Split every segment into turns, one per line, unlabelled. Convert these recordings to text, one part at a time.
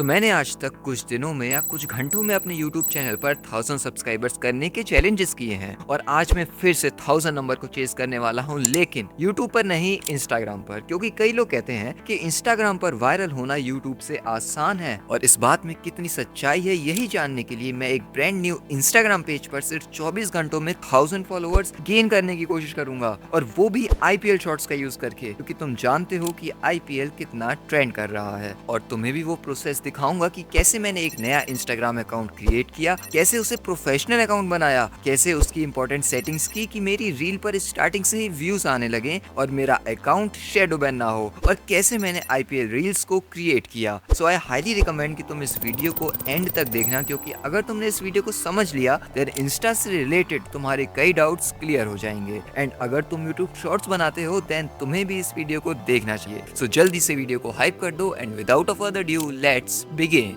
मैंने आज तक कुछ दिनों में या कुछ घंटों में अपने YouTube चैनल पर 1000 सब्सक्राइबर्स करने के चैलेंजेस किए हैं और आज मैं फिर से 1000 नंबर को चेस करने वाला हूं, लेकिन YouTube पर नहीं, Instagram पर। क्योंकि कई लोग कहते हैं कि Instagram पर वायरल होना YouTube से आसान है और इस बात में कितनी सच्चाई है, यही जानने के लिए मैं एक ब्रांड न्यू Instagram पेज पर सिर्फ 24 घंटों में 1000 फॉलोअर्स गेन करने की कोशिश करूंगा, और वो भी IPL शॉर्ट्स का यूज करके, क्योंकि तुम जानते हो कि IPL कितना ट्रेंड कर रहा है। और तुम्हें भी वो प्रोसेस दिखाऊंगा कि कैसे मैंने एक नया इंस्टाग्राम अकाउंट क्रिएट किया, कैसे उसे प्रोफेशनल अकाउंट बनाया, कैसे उसकी इंपॉर्टेंट सेटिंग्स की कि मेरी रील पर स्टार्टिंग से ही व्यूज आने लगे और मेरा अकाउंट शैडो बैन ना हो, और कैसे मैंने IPL रील्स को क्रिएट किया। सो आई हाईली रिकमेंड कि तुम इस वीडियो को एंड तक देखना, क्योंकि अगर तुमने इस वीडियो को समझ लिया देन इंस्टा से रिलेटेड तुम्हारे कई डाउट्स क्लियर हो जाएंगे। एंड अगर तुम यूट्यूब शॉर्ट्स बनाते हो देन तुम्हें भी इस वीडियो को देखना चाहिए। सो जल्दी से वीडियो को हाइप कर दो and without a further due let's begin।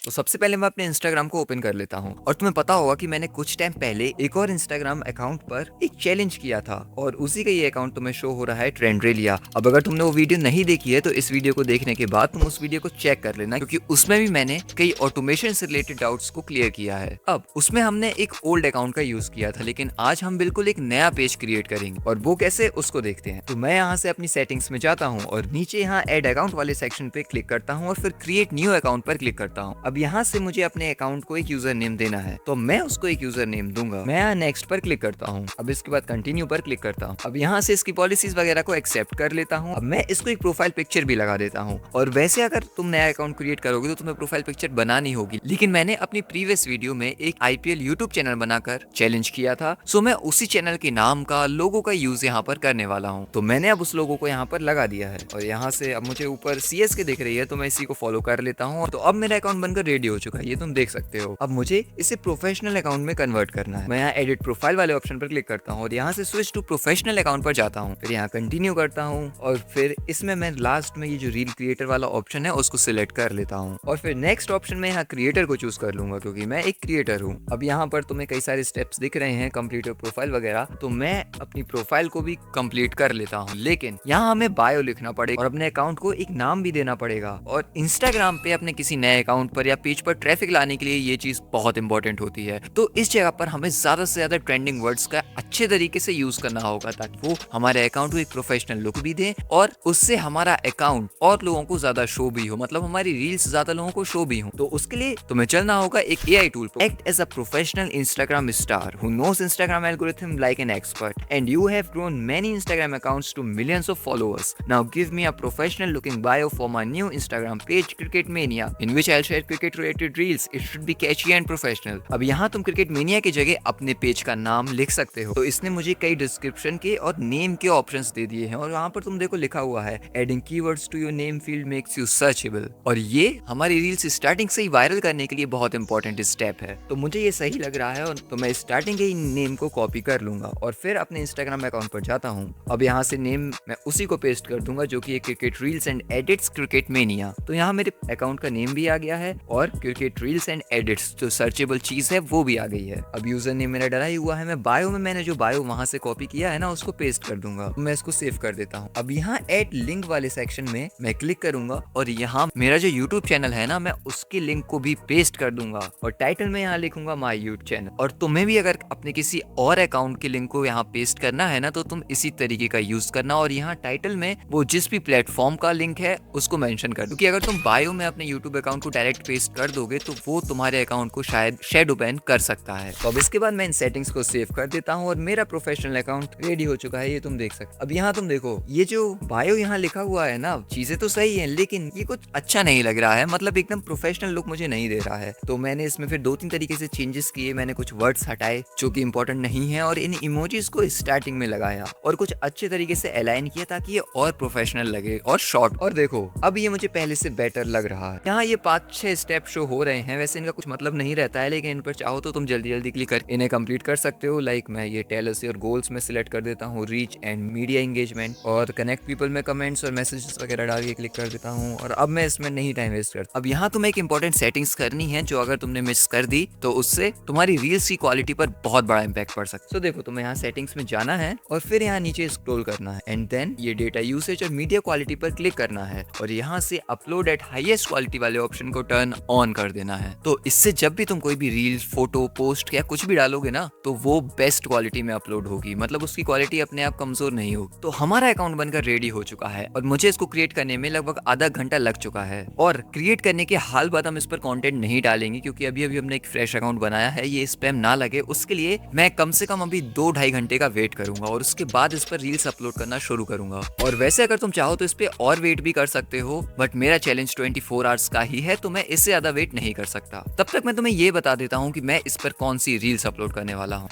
तो सबसे पहले मैं अपने इंस्टाग्राम को ओपन कर लेता हूँ, और तुम्हें पता होगा कि मैंने कुछ टाइम पहले एक और इंस्टाग्राम अकाउंट पर एक चैलेंज किया था और उसी का ये अकाउंट तुम्हें शो हो रहा है, ट्रेंड्रेलिया। अब अगर तुमने वो वीडियो नहीं देखी है तो इस वीडियो को देखने के बाद तुम उस वीडियो को चेक कर लेना, क्योंकि उसमें भी मैंने कई ऑटोमेशन से रिलेटेड डाउट्स को क्लियर किया है। अब उसमें हमने एक ओल्ड अकाउंट का यूज किया था, लेकिन आज हम बिल्कुल एक नया पेज क्रिएट करेंगे, और वो कैसे उसको देखते हैं। तो मैं यहाँ से अपनी सेटिंग्स में जाता हूँ और नीचे यहाँ एड अकाउंट वाले सेक्शन पे क्लिक करता हूँ और फिर क्रिएट न्यू अकाउंट पर क्लिक करता हूँ। अब यहाँ से मुझे अपने अकाउंट को एक यूजर नेम देना है, तो मैं उसको एक यूजर नेम दूंगा। मैं यहाँ नेक्स्ट पर क्लिक करता हूँ। अब इसके बाद कंटिन्यू पर क्लिक करता हूँ। अब यहाँ से इसकी पॉलिसीज वगैरह को एक्सेप्ट कर लेता हूँ। अब मैं इसको एक प्रोफाइल पिक्चर भी लगा देता हूँ। और वैसे अगर तुम नया अकाउंट क्रिएट करोगे तो तुम्हें प्रोफाइल पिक्चर बनानी होगी, लेकिन मैंने अपनी प्रीवियस वीडियो में एक IPL यूट्यूब चैनल बनाकर चैलेंज किया था, सो मैं उसी चैनल के नाम का लोगो का यूज यहाँ पर करने वाला हूँ। तो मैंने अब उस लोगो को यहाँ पर लगा दिया है और यहाँ से अब मुझे ऊपर CSK दिख रही है, तो मैं इसी को फॉलो कर लेता हूँ। तो अब मेरा अकाउंट बनकर रेडी हो चुका है, ये तुम देख सकते हो। अब मुझे इसे प्रोफेशनल अकाउंट में कन्वर्ट करना है। मैं यहाँ एडिट प्रोफाइल वाले ऑप्शन पर क्लिक करता हूँ और यहाँ से स्विच टू प्रोफेशनल अकाउंट पर जाता हूँ। फिर यहाँ कंटिन्यू करता हूँ और फिर इसमें मैं लास्ट में ये जो रील क्रिएटर वाला ऑप्शन है उसको सिलेक्ट कर लेता हूँ, और फिर नेक्स्ट ऑप्शन में यहाँ क्रिएटर को चूज कर लूंगा, क्योंकि मैं एक क्रिएटर हूँ। अब यहाँ पर तुम्हें कई सारे स्टेप्स दिख रहे हैं, कंप्लीट प्रोफाइल वगैरह, तो मैं अपनी प्रोफाइल को भी कंप्लीट कर लेता हूँ। लेकिन यहाँ हमें बायो लिखना पड़ेगा और अपने अकाउंट को एक नाम भी देना पड़ेगा। और इंस्टाग्राम पे अपने किसी नए अकाउंट पर या पेज पर ट्रैफिक लाने के लिए ये चीज बहुत इंपॉर्टेंट होती है। तो इस जगह पर हमें ज्यादा से ज्यादा ट्रेंडिंग वर्ड्स का अच्छे तरीके से यूज करना होगा, ताकि वो हमारे अकाउंट को एक प्रोफेशनल लुक भी दे और उससे हमारा अकाउंट और लोगों को ज्यादा शो भी हो, मतलब हमारी रील्स ज्यादा लोगों को शो भी हो। तो उसके लिए तुम्हें चलना होगा एक AI टूल पर। Act as a professional Instagram star who knows Instagram algorithm like an expert and you have grown many Instagram accounts to millions of followers. Now give me a professional looking bio for my new Instagram page cricket mania in which I will share cricket related reels. It should be catchy and professional. अब यहाँ तुम cricket mania की जगह अपने page का नाम लिख सकते हो। तो इसने मुझे कई डिस्क्रिप्शन के और नेम के ऑप्शंस दे दिए हैं, और यहाँ पर तुम देखो लिखा हुआ है adding keywords to your name field makes you searchable. और ये हमारी रील्स स्टार्टिंग से ही वायरल करने के लिए बहुत इंपॉर्टेंट स्टेप है। तो मुझे ये सही लग रहा है, तो मैं स्टार्टिंग के ही नेम को कॉपी कर लूंगा और फिर अपने इंस्टाग्राम अकाउंट पर जाता हूँ। अब यहाँ से नेम मैं उसी को पेस्ट कर दूंगा, जो कि cricket reels and edits cricket mania. तो यहाँ मेरे अकाउंट का नेम भी आ गया है और क्रिकेट रील्स एंड एडिट्स जो सर्चेबल चीज है वो भी आ गई है। अब यूजर नेम मेरा डला ही हुआ है। मैं बायो में मैंने जो बायो वहां से कॉपी किया है ना, उसको पेस्ट कर दूंगा। मैं इसको सेव कर देता हूँ। अब यहाँ ऐड लिंक वाले सेक्शन में मैं क्लिक करूंगा और यहाँ मेरा जो यूट्यूब चैनल है ना, मैं उसकी लिंक को भी पेस्ट कर दूंगा और टाइटल में यहाँ लिखूंगा माय यूट्यूब चैनल। और तुम्हें भी अगर अपने किसी और अकाउंट की लिंक को यहाँ पेस्ट करना है ना, तो तुम इसी तरीके का यूज करना और यहाँ टाइटल में वो जिस भी प्लेटफॉर्म का लिंक है उसको मेंशन कर दो, क्योंकि अगर तुम बायो में अपने यूट्यूब अकाउंट को डायरेक्ट पेस्ट कर दोगे तो वो तुम्हारे अकाउंट को शायद शैडो बैन कर सकता है। तो अब इसके बाद मैं इन सेटिंग्स को सेव कर देता हूँ और मेरा प्रोफेशनल अकाउंट रेडी हो चुका है, ये तुम देख सकते। अब यहाँ तुम देखो, ये जो बायो यहाँ लिखा हुआ है ना, चीजें तो सही है लेकिन ये कुछ अच्छा नहीं लग रहा है, मतलब एकदम प्रोफेशनल लुक मुझे नहीं दे रहा है। तो मैंने इसमें फिर 2-3 तरीके से चेंजेस किए। मैंने कुछ वर्ड्स हटाए जो कि इंपॉर्टेंट नहीं है और इन इमोजीज को स्टार्टिंग में लगाया और कुछ अच्छे तरीके से अलाइन किया ताकि ये और प्रोफेशनल लगे और शॉर्ट। और देखो अब ये मुझे पहले से बेटर लग रहा है। यहाँ ये 5-6 स्टेप शो हो रहे हैं, वैसे इनका कुछ मतलब नहीं रहता है, लेकिन इन पर चाहो तो तुम जल्दी जल्दी क्लिक कर इन्हें कंप्लीट कर सकते हो। लाइक मैं ये टेल अस योर गोल्स में सिलेक्ट कर देता हूँ, रीच एंड मीडिया एंगेजमेंट और कनेक्ट पीपल में कमेंट्स और मैसेजेस वगैरह डाल के क्लिक कर देता हूँ। और अब मैं इसमें नहीं टाइम वेस्ट करता। अब यहाँ तुम्हें एक इंपॉर्टेंट सेटिंग्स करनी है, जो अगर तुमने मिस कर दी तो उससे तुम्हारी रील्स की क्वालिटी पर बहुत बड़ा इंपैक्ट पड़ सकता है। तो देखो, तुम्हें यहाँ सेटिंग्स में जाना है और फिर यहाँ नीचे स्क्रॉल करना है एंड देन ये डेटा यूसेज और मीडिया क्वालिटी पर क्लिक करना है और यहाँ से अपलोड एट हाईएस्ट क्वालिटी वाले ऑप्शन को टर्न ऑन कर देना है। तो इससे जब भी तुम कोई भी रील, फोटो, पोस्ट या कुछ भी डालोगे ना, तो वो बेस्ट क्वालिटी में अपलोड होगी, मतलब उसकी क्वालिटी अपने आप कमजोर नहीं होगी। तो हमारा अकाउंट बनकर रेडी हो चुका है और मुझे इसको क्रिएट करने में लगभग आधा घंटा लग चुका है। और क्रिएट करने के हाल बाद हम इस पर कंटेंट नहीं डालेंगे, क्योंकि अभी अभी हमने एक फ्रेश अकाउंट बनाया है, ये स्पैम ना लगे उसके लिए मैं कम से कम अभी 2-2.5 घंटे का वेट करूंगा और उसके बाद इस पर रील्स अपलोड करना शुरू करूंगा। और वैसे अगर तुम चाहो तो इस पे और वेट भी कर सकते हो, बट मेरा चैलेंज 24 आवर्स का ही है, तो मैं इससे ज्यादा वेट नहीं कर सकता। तब तक मैं तुम्हें ये बता देता हूँ कि मैं इस पर कौन सी रील्स अपलोड करने वाला हूँ।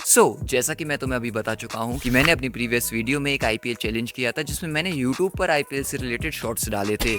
जैसा कि मैं तुम्हें अभी बता चुका हूँ कि मैंने अपनी प्रीवियस वीडियो में एक आईपीएल चैलेंज किया था, जिसमें मैंने यूट्यूब पर आईपीएल से रिलेटेड शॉर्ट्स डाले थे।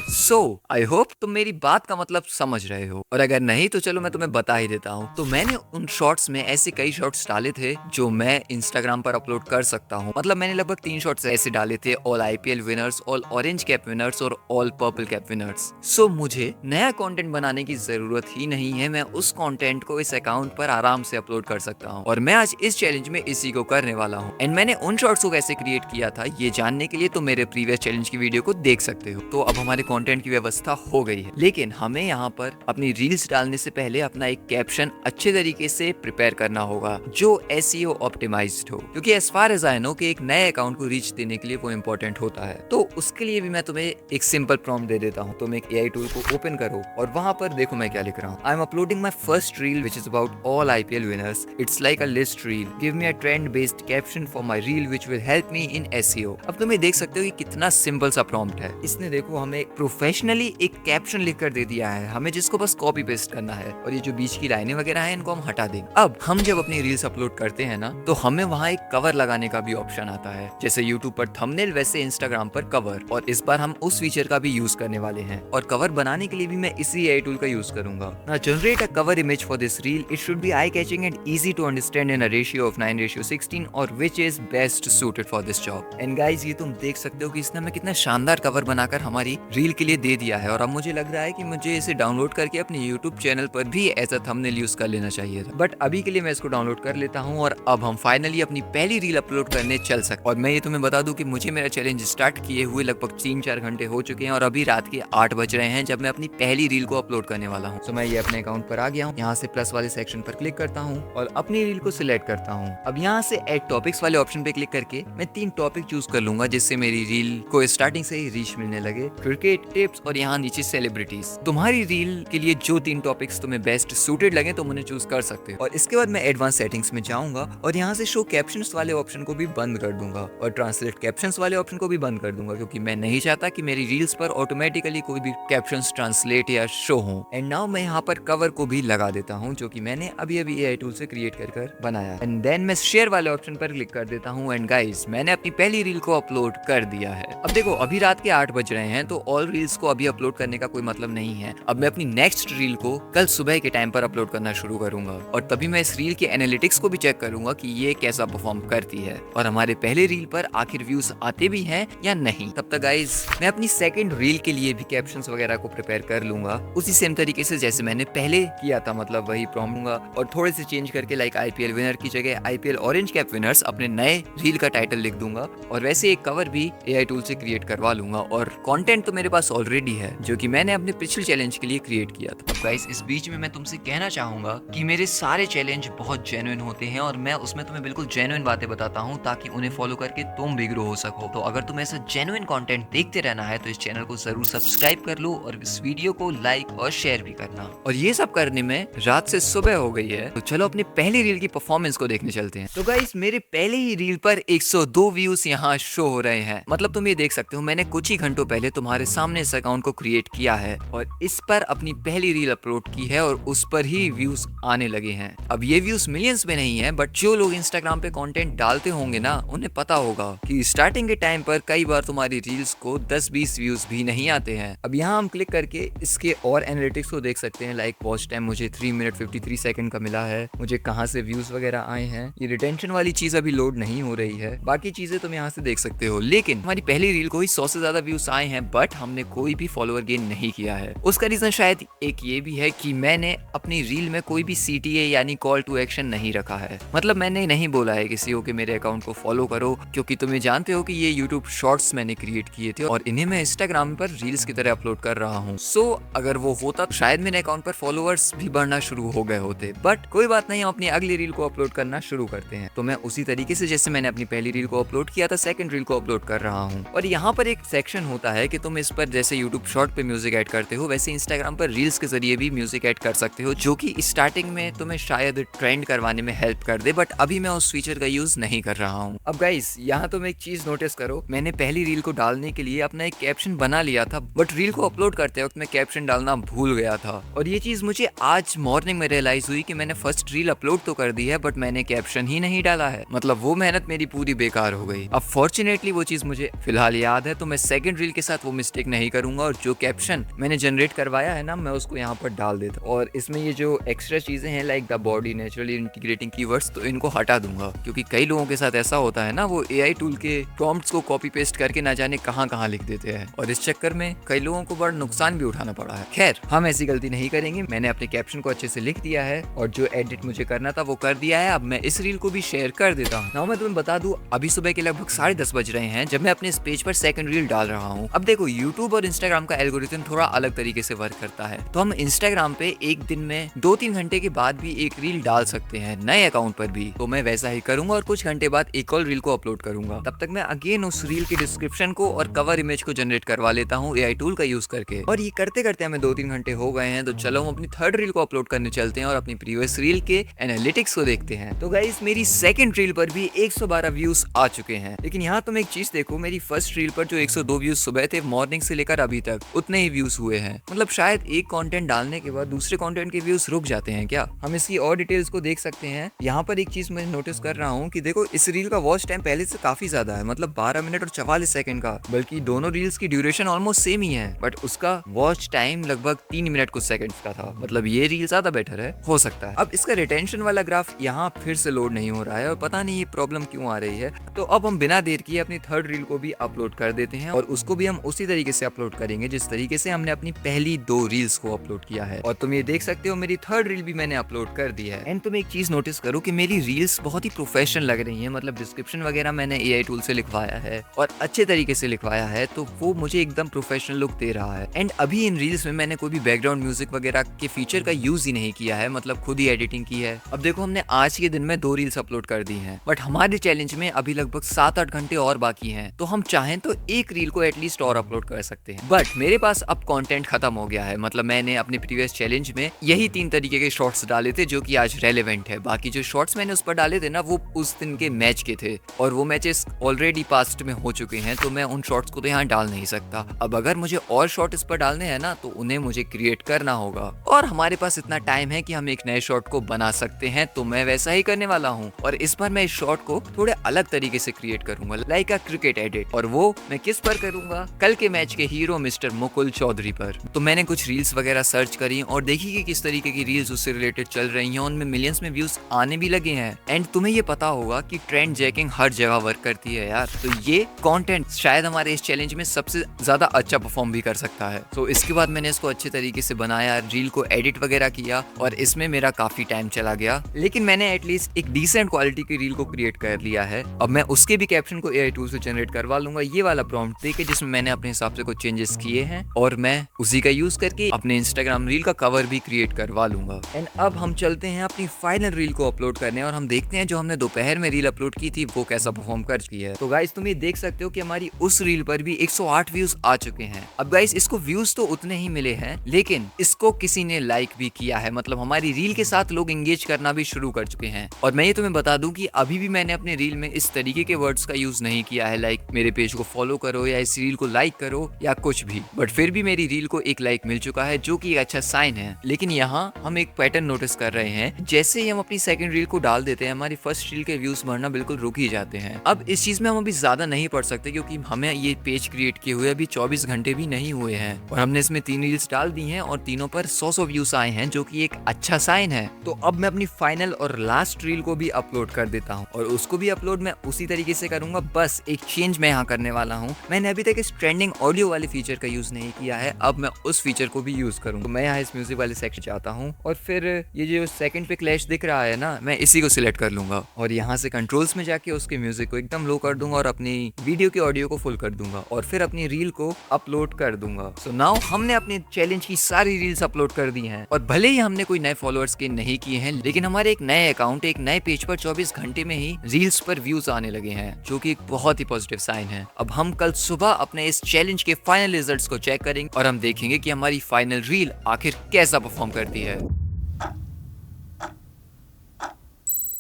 आई होप तुम मेरी बात का मतलब समझ रहे हो, और अगर नहीं तो चलो मैं तुम्हें बता ही देता हूँ। तो मैंने उन शॉर्ट्स में ऐसे कई शॉर्ट्स डाले थे जो मैं इंस्टाग्राम पर अपलोड कर सकता हूँ। मतलब मैंने लगभग 3 शॉर्ट्स ऐसे डाले थे, all IPL winners, all orange cap winners और ऑल पर्पल कैप विनर्स। मुझे नया कंटेंट बनाने की जरूरत ही नहीं है, मैं उस कंटेंट को इस अकाउंट पर आराम से अपलोड कर सकता हूँ। और मैं आज इस चैलेंज में इसी को करने वाला हूँ। एंड मैंने उन शॉर्ट्स को कैसे क्रिएट किया था ये जानने के लिए तो मेरे प्रीवियस चैलेंज की वीडियो को देख सकते हो। तो अब हमारे कंटेंट की व्यवस्था हो गई है, लेकिन हमें यहाँ पर अपनी रील्स डालने से पहले अपना एक कैप्शन अच्छे तरीके से प्रिपेयर करना होगा जो एसईओ ऑप्टिमाइज्ड हो, क्योंकि as far as I know कि एक नए अकाउंट को रीच देने के लिए वो इंपॉर्टेंट होता है। तो उसके लिए भी मैं तुम्हें एक सिंपल प्रॉम्प्ट दे देता हूँ। तुम एक एआई टूल को ओपन करो और वहां पर देखो मैं क्या लिख रहा हूँ। I am uploading my first reel which is about all IPL winners, it's like a list reel, give me a trend based caption for my reel which will help me in SEO. अब तुम देख सकते हो कि कितना simple सा prompt है। इसने देखो हमें प्रोफेशनली एक कैप्शन लिख कर दे दिया है, हमें जिसको बस कॉपी पेस्ट करना है, और ये जो बीच की लाइनें वगैरह हैं इनको हम हटा देंगे। अब हम जब अपनी रील्स अपलोड करते हैं ना, तो हमें वहाँ एक कवर लगाने का भी ऑप्शन आता है। जैसे यूट्यूब पर थंबनेल वैसे इंस्टाग्राम पर कवर, और इस बार हम उस फीचर का भी यूज करने वाले हैं। और कवर बनाने के लिए भी मैं इसी एआई टूल का यूज करूंगा। Now generate a cover image for this reel. It should be eye-catching and easy to understand in a ratio of 9:16, और which is best suited for this job. And guys, ये तुम देख सकते हो कि इसने हमें कितना शानदार कवर बनाकर हमारी रील के लिए दे दिया है, और अब मुझे लग रहा है कि मुझे इसे डाउनलोड करके अपने YouTube चैनल पर भी एज अ थंबनेल यूज कर लेना चाहिए था। बट अभी के लिए मैं इसको डाउनलोड कर लेता हूँ और अब हम फाइनली अपनी पहली रील अपलोड करने चल सकते। और मैं ये तुम्हें बता दूं कि मुझे मेरा चैलेंज स्टार्ट किए हुए लगभग 3-4 घंटे हो चुके हैं और अभी रात के 8 बज रहे हैं जब मैं अपनी पहली रील को अपलोड करने वाला हूँ। तो मैं ये अपने अकाउंट पर आ गया हूँ, यहाँ से प्लस वाले सेक्शन पर क्लिक करता हूँ और अपनी रील को सिलेक्ट करता हूँ। अब यहाँ से ऐड टॉपिक्स वाले ऑप्शन पे क्लिक करके मैं 3 टॉपिक चूज कर लूंगा, जिससे मेरी रील को स्टार्टिंग से ही रीच मिलने लगे। क्रिकेट, टिप्स और यहाँ नीचे सेलिब्रिटीज। तुम्हारी रील के लिए जो 3 टॉपिक्स तुम्हें बेस्ट सूटेड लगे तुम उन्हें चूज कर सकते हो। और इसके बाद मैं एडवांस सेटिंग्स में जाऊंगा और यहाँ से शो कैप्शंस वाले ऑप्शन को भी बंद कर दूंगा और ट्रांसलेट कैप्शंस वाले ऑप्शन को भी बंद कर दूंगा, क्योंकि मैं नहीं चाहता कि मेरी रील्स पर ऑटोमेटिकली कोई भी कैप्शंस ट्रांसलेट या शो हो। एंड नाउ मैं यहाँ पर कवर को भी लगा देता हूँ, जो कि मैंने अभी अभी एआई टूल से क्रिएट कर बनाया। एंड देन मैं शेयर वाले ऑप्शन पर क्लिक कर देता हूँ। एंड गाइस, मैंने अपनी पहली रील को अपलोड कर दिया है। अब देखो, अभी रात के 8 बज रहे हैं, तो ऑल रील्स को अभी अपलोड करने का कोई मतलब नहीं है। अब मैं अपनी नेक्स्ट रील को कल सुबह के टाइम पर अपलोड करना शुरू करूंगा, और तभी मैं इस रील के एनालिटिक्स को भी चेक करूंगा कि ये कैसा परफॉर्म करती है और हमारे पहले रील पर आखिर व्यूज आते भी हैं या नहीं। तब तक गाइस, मैं अपनी सेकंड रील के लिए भी कैप्शंस वगैरह को प्रिपेयर कर लूंगा उसी सेम तरीके से जैसे मैंने पहले किया था, मतलब वही प्रॉम्प्ट लूंगा और थोड़े से चेंज करके लाइक आईपीएल विनर की जगह आईपीएल ऑरेंज कैप विनर्स अपने नए रील का टाइटल लिख दूंगा, और वैसे एक कवर भी एआई टूल से क्रिएट करवा लूंगा। और कंटेंट तो मेरे पास ऑलरेडी है, जो कि मैंने अपने पिछले चैलेंज के लिए क्रिएट किया था। अब गाइस, इस बीच में मैं तुमसे कहना चाहूंगा कि मेरे सारे चैलेंज बहुत जेन्युइन होते हैं और मैं उसमें तुम्हें बिल्कुल जेन्युइन बातें बताता हूँ, ताकि उन्हें फॉलो करके तुम भी ग्रो हो सको। तो अगर तुम ऐसा जेन्युइन कंटेंट देखते रहना है तो इस चैनल को जरूर सब्सक्राइब कर लो और इस वीडियो को लाइक और शेयर भी करना। और ये सब करने में रात से सुबह हो गई है, तो चलो अपनी पहली रील की परफॉर्मेंस को देखने चलते हैं। तो गाइस, मेरे पहले ही रील पर 102 व्यूज यहाँ शो हो रहे हैं। मतलब तुम ये देख सकते हो, मैंने कुछ ही घंटों पहले तुम्हारे सामने इस अकाउंट को क्रिएट किया है और इस पर अपनी पहली रील अपलोड की है और उस पर ही व्यूज आने लगे हैं। अब ये व्यूज मिलियंस में नहीं है, बट जो लोग इंस्टाग्राम पे कंटेंट डालते होंगे ना, उन्हें पता होगा कि स्टार्टिंग के टाइम पर कई बार तुम्हारी रील्स को 10-20 व्यूज भी नहीं आते हैं। अब यहाँ हम क्लिक करके इसके और एनालिटिक्स एनालिटिक्स को देख सकते हैं, लाइक वॉच टाइम मुझे 3 मिनट 53 सेकंड का मिला है, मुझे कहाँ से व्यूज वगैरह आए हैं। ये रिटेंशन वाली चीज अभी लोड नहीं हो रही है, बाकी चीजें तुम यहाँ से देख सकते हो। लेकिन हमारी पहली रील को ही 100 से ज्यादा व्यूज आए हैं, बट हमने कोई भी फॉलोअर गेन नहीं किया है। उसका रीजन शायद एक ये भी है कि मैंने अपनी रील में कोई भी CTA यानी कॉल टू एक्शन नहीं रखा है। मतलब मैंने नहीं बोला है किसी को कि मेरे अकाउंट को फॉलो करो, क्योंकि तुम्हें जानते हो कि ये यूट्यूब शॉर्ट्स मैंने क्रिएट किए थे और इन्हें मैं इंस्टाग्राम पर रील्स की तरह अपलोड कर रहा हूँ। सो अगर वो होता तो शायद मेरे अकाउंट पर फॉलोअर्स भी बढ़ना शुरू हो गए होते, बट कोई बात नहीं, हम अपनी अगली रील को अपलोड करना शुरू करते हैं। तो मैं उसी तरीके से जैसे मैंने अपनी पहली रील को अपलोड किया था, सेकंड रील को अपलोड कर रहा हूँ। और यहाँ पर एक सेक्शन होता है कि तुम इस पर जैसे यूट्यूब शॉर्ट पे म्यूजिक ऐड करते हो, वैसे इंस्टाग्राम पर रील्स के जरिए भी म्यूजिक ऐड कर सकते हो, जो कि स्टार्टिंग में तुम्हें शायद ट्रेंड करवाने में हेल्प कर दे, बट अभी मैं उस फीचर का यूज नहीं कर रहा हूँ। अब गाइस यहाँ तुम एक चीज नोटिस करो, मैंने पहली रील को डालने के लिए अपना एक कैप्शन बना लिया था, बट रील को अपलोड करते वक्त मैं कैप्शन डालना भूल गया था। और ये चीज मुझे आज मॉर्निंग में रियलाइज हुई कि मैंने फर्स्ट रील अपलोड तो कर दी है, बट मैंने कैप्शन ही नहीं डाला है। मतलब वो मेहनत मेरी पूरी बेकार हो गई। अब फॉर्चुनेटली वो चीज मुझे फिलहाल याद है, तो मैं सेकंड रील के साथ वो मिस्टेक नहीं करूंगा और जो कैप्शन मैंने जनरेट करवाया है ना, मैं उसको यहाँ पर डाल देता और इसमें ये जो एक्स्ट्रा चीजें हैं like the body naturally integrating keywords, तो इनको हटा दूंगा, क्योंकि कई लोगों के साथ ऐसा होता है ना, वो AI टूल के प्रॉम्प्ट्स को कॉपी पेस्ट करके ना जाने कहां कहां लिख देते हैं और इस चक्कर में कई लोगों को बड़ा नुकसान भी उठाना पड़ा है। खैर, हम ऐसी गलती नहीं करेंगे। मैंने अपने कैप्शन को अच्छे से लिख दिया है और जो एडिट मुझे करना था वो कर दिया है। अब मैं इस रील को भी शेयर कर देता हूँ। नाउ मैं तुम्हें बता दूं, अभी सुबह के लगभग 10:30 बज रहे हैं जब मैं अपने इस पेज पर सेकंड रील डाल रहा हूँ। अब देखो, यूट्यूब और इंस्टाग्राम का एल्गोरिथम थोड़ा अलग तरीके से वर्क करता है, तो हम इंस्टाग्राम पे एक दिन में 2-3 घंटे के बाद भी एक रील डाल सकते हैं, नए अकाउंट पर भी। तो मैं वैसा ही करूंगा और कुछ घंटे बाद एक और रील को अपलोड करूंगा। तब तक मैं अगेन उस रील के डिस्क्रिप्शन को और कवर इमेज को जनरेट करवा लेता हूँ AI टूल का यूज करके। और ये करते करते हमें 2-3 घंटे हो गए हैं, तो चलो हम अपनी थर्ड रील को अपलोड करने चलते हैं और अपनी प्रीवियस रील के एनालिटिक्स को देखते हैं। तो गाइस, मेरी सेकंड रील पर भी 112 व्यूज आ चुके हैं, लेकिन यहाँ तुम एक चीज देखो, मेरी फर्स्ट रील पर जो 102 व्यूज सुबह थे, मॉर्निंग से लेकर अभी तक उतने ही व्यूज हुए हैं। मतलब शायद एक कंटेंट डालने के बाद दूसरे कंटेंट के व्यूज रुक जाते हैं क्या? हम इसकी और डिटेल्स को देख सकते हैं। यहाँ पर एक चीज मैं नोटिस कर रहा हूँ कि देखो, इस रील का वॉच टाइम पहले से काफी ज्यादा है, मतलब 12 मिनट और 44 सेकंड का, बल्कि दोनों रील्स की ड्यूरेशन ऑलमोस्ट सेम ही है, बट उसका वॉच टाइम लगभग 3 मिनट कुछ सेकंड्स का था। मतलब ये रील ज्यादा बेटर है, हो सकता है। अब इसका रिटेंशन वाला ग्राफ यहाँ फिर से लोड नहीं हो रहा है और पता नहीं ये प्रॉब्लम क्यों आ रही है। तो अब हम बिना देर किए अपनी थर्ड रील को भी अपलोड कर देते हैं और उसको भी हम उसी तरीके से अपलोड करेंगे जिस तरीके से हमने अपनी पहली 2 रील्स को अपलोड किया है। और तुम ये देख सकते हो, मेरी थर्ड रील भी मैंने अपलोड कर दी है। एंड तुम एक चीज नोटिस करो कि मेरी रील्स बहुत ही प्रोफेशनल लग रही है। मतलब डिस्क्रिप्शन वगैरह मैंने AI टूल से लिखवाया है और अच्छे तरीके से लिखवाया है, तो वो मुझे एकदम प्रोफेशनल लुक दे रहा है। एंड अभी इन रील्स में मैंने कोई भी बैकग्राउंड म्यूजिक वगैरह के फीचर का यूज ही नहीं किया है, मतलब खुद ही एडिटिंग की है। अब देखो, हमने आज के दिन में 2 रील्स अपलोड कर दी हैं, बट हमारे चैलेंज में अभी लगभग 7-8 घंटे और बाकी हैं, तो हम चाहें तो एक रील को एटलीस्ट और अपलोड कर सकते हैं। बट मेरे पास अब कंटेंट खत्म हो गया है। मतलब मैंने अपने प्रीवियस चैलेंज में यही 3 तरीके के शॉर्ट्स डाले थे जो कि आज रेलेवेंट है। बाकी जो शॉर्ट्स मैंने उस पर डाले थे ना, वो उस दिन के मैच के थे और वो मैचेस ऑलरेडी पास्ट में हो चुके हैं, तो मैं उन शॉर्ट्स को तो यहाँ डाल नहीं सकता। अब अगर मुझे और शॉर्ट इस पर डालने हैं ना, तो उन्हें मुझे क्रिएट करना होगा और हमारे पास इतना टाइम है कि हम एक नए शॉर्ट को बना सकते हैं। तो मैं वैसा ही करने वाला हूँ और इस बार मैं इस शॉर्ट को थोड़े अलग तरीके से क्रिएट करूंगा, लाइक अ क्रिकेट एडिट। और वो मैं किस पर करूंगा? कल के मैच के हीरो मिस्टर मुकुल चौधरी पर। तो मैंने कुछ रील्स वगैरह सर्च करी और देखी कि किस तरीके की रील्स उससे रिलेटेड चल रही हैं, उनमें मिलियंस में व्यूज आने भी लगे हैं। एंड तुम्हें ये पता होगा कि ट्रेंड जैकिंग हर जगह वर्क करती है यार, तो ये कंटेंट शायद हमारे इस चैलेंज में सबसे ज्यादा अच्छा परफॉर्म भी कर सकता है। तो इसके बाद मैंने इसको अच्छे तरीके से बनाया, रील को एडिट वगैरह किया और इसमें मेरा काफी टाइम चला गया, लेकिन मैंने एटलीस्ट एक डिसेंट क्वालिटी की रील को क्रिएट कर लिया है। अब मैं उसके भी कैप्शन को AI टूल से जनरेट करवा लूंगा, ये वाला प्रॉम्प्ट देके जिसमें मैंने अपने हिसाब से कुछ चेंजेस किए हैं, और मैं उसी का यूज करके अपने इंस्टाग्राम रील का कवर भी क्रिएट करवा लूंगा। एंड अब हम चलते हैं अपनी फाइनल रील को अपलोड करने और हम देखते हैं जो हमने दोपहर में रील अपलोड की थी वो कैसा परफॉर्म कर चुकी है। तो गाइस, तुम ये देख सकते हो कि हमारी उस रील पर भी 108 व्यूज आ चुके हैं। अब गाइस, इसको व्यूज तो उतने ही मिले हैं, लेकिन इसको किसी ने लाइक भी किया है। मतलब हमारी रील के साथ लोग एंगेज करना भी शुरू कर चुके हैं। और मैं ये तुम्हें बता दूं कि अभी भी मैंने अपने रील में इस तरीके तरीके के वर्ड्स का यूज नहीं किया है, लाइक मेरे पेज को फॉलो करो या इस रील को लाइक करो या कुछ भी। बट फिर भी मेरी रील को एक लाइक मिल चुका है, जो कि एक अच्छा साइन है। लेकिन यहाँ हम एक पैटर्न नोटिस कर रहे हैं, जैसे ही हम अपनी सेकंड रील को डाल देते हैं, हमारी फर्स्ट रील के व्यूज बढ़ना बिल्कुल रुक ही जाते हैं। अब इस चीज में हम अभी ज्यादा नहीं पढ़ सकते, क्योंकि हमें ये पेज क्रिएट किए हुए अभी 24 घंटे भी नहीं हुए हैं और हमने इसमें 3 रील्स डाल दी हैं और तीनों पर 100 व्यूज आए हैं, जो कि एक अच्छा साइन है। तो अब मैं अपनी फाइनल और लास्ट रील को भी अपलोड कर देता हूँ और उसको भी अपलोड मैं उसी तरीके से करूंगा। बस एक चेंज मैं यहाँ करने वाला हूँ, मैंने अभी तक इस ट्रेंडिंग ऑडियो वाले फीचर का यूज नहीं किया है, अब मैं उस फीचर को भी यूज करूँ। तो मैं यहाँ इस म्यूजिक वाले सेक्शन जाता हूँ और फिर ये जो सेकंड पे क्लैश दिख रहा है ना, मैं इसी को सिलेक्ट कर लूंगा और यहाँ से कंट्रोल्स में जाके उसके म्यूजिक को एकदम लो कर दूंगा और अपनी वीडियो के ऑडियो को फुल कर दूंगा और फिर अपनी रील को अपलोड कर दूंगा। सो नाउ हमने अपने चैलेंज की सारी रील्स अपलोड कर दी हैं और भले ही हमने कोई नए फॉलोअर्स गेन नहीं किए हैं, लेकिन हमारे एक नए अकाउंट एक नए पेज पर 24 घंटे में ही रील्स पर व्यूज आने लगे हैं, जो कि एक बहुत ही पॉजिटिव साइन है। अब हम कल सुबह अपने इस चैलेंज के फाइनल रिजल्ट्स को चेक करेंगे और हम देखेंगे कि हमारी फाइनल रील आखिर कैसा परफॉर्म करती है।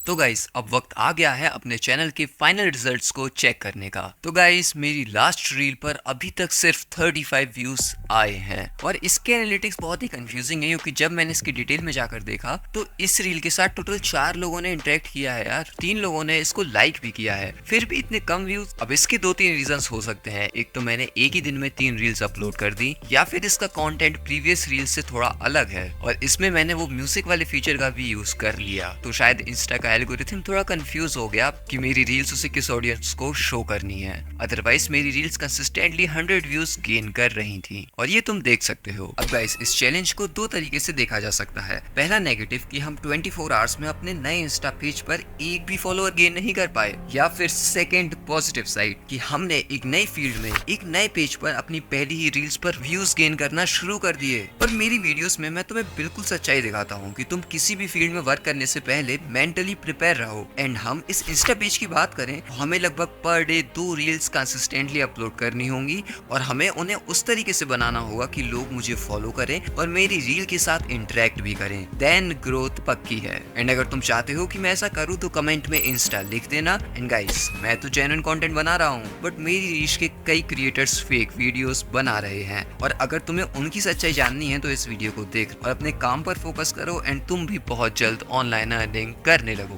तो गाइस अब वक्त आ गया है अपने चैनल के फाइनल रिजल्ट्स को चेक करने का। तो गाइस मेरी लास्ट रील पर अभी तक सिर्फ 35 व्यूज आए हैं और इसके एनालिटिक्स बहुत ही कंफ्यूजिंग है, क्योंकि जब मैंने इसकी डिटेल में जाकर देखा तो इस रील के साथ टोटल 4 लोगों ने इंटरेक्ट किया है यार, 3 लोगों ने इसको लाइक भी किया है, फिर भी इतने कम व्यूज। अब इसके 2-3 रीजंस हो सकते हैं। एक तो मैंने एक ही दिन में 3 रील्स अपलोड कर दी, या फिर इसका कंटेंट प्रीवियस रील से थोड़ा अलग है और इसमें मैंने वो म्यूजिक वाले फीचर का भी यूज कर लिया, तो शायद इंस्टा का एल्गोरिथम थोड़ा कंफ्यूज हो गया कि मेरी रील्स उसे किस ऑडियंस को शो करनी है। अदरवाइज मेरी रील्स कंसिस्टेंटली 100 व्यूज गेन कर रही थी और ये तुम देख सकते हो। अब गाइस इस चैलेंज को 2 तरीके से देखा जा सकता है। पहला नेगेटिव कि हम 24 आवर्स में अपने नए इंस्टा पेज पर एक भी फॉलोअर गेन नहीं कर पाए, या फिर सेकंड पॉजिटिव साइड कि हमने एक नई फील्ड में एक नए पेज पर अपनी पहली ही रील्स पर व्यूज गेन करना शुरू कर दिए। पर मेरी वीडियोस में मैं तुम्हें बिल्कुल सच्चाई दिखाता हूँ कि तुम किसी भी फील्ड में वर्क करने से पहले मेंटली प्रिपेयर रहो। एंड हम इस इंस्टा पेज की बात करें तो हमें लगभग per day 2 reels consistently upload करनी होंगी और हमें उन्हें उस तरीके से बनाना होगा कि लोग मुझे फॉलो करें और मेरी रील के साथ इंटरेक्ट भी करें, देन ग्रोथ पक्की है। एंड अगर तुम चाहते हो कि मैं ऐसा करूं तो कमेंट में इंस्टा लिख देना। एंड गाइस मैं तो जेन्युइन कंटेंट बना रहा हूं, बट मेरी रीच के कई क्रिएटर्स फेक वीडियोस बना रहे हैं और अगर तुम्हें उनकी सच्चाई जाननी है तो इस वीडियो को देख और अपने काम पर फोकस करो एंड तुम भी बहुत जल्द ऑनलाइन अर्निंग करने लगोगे।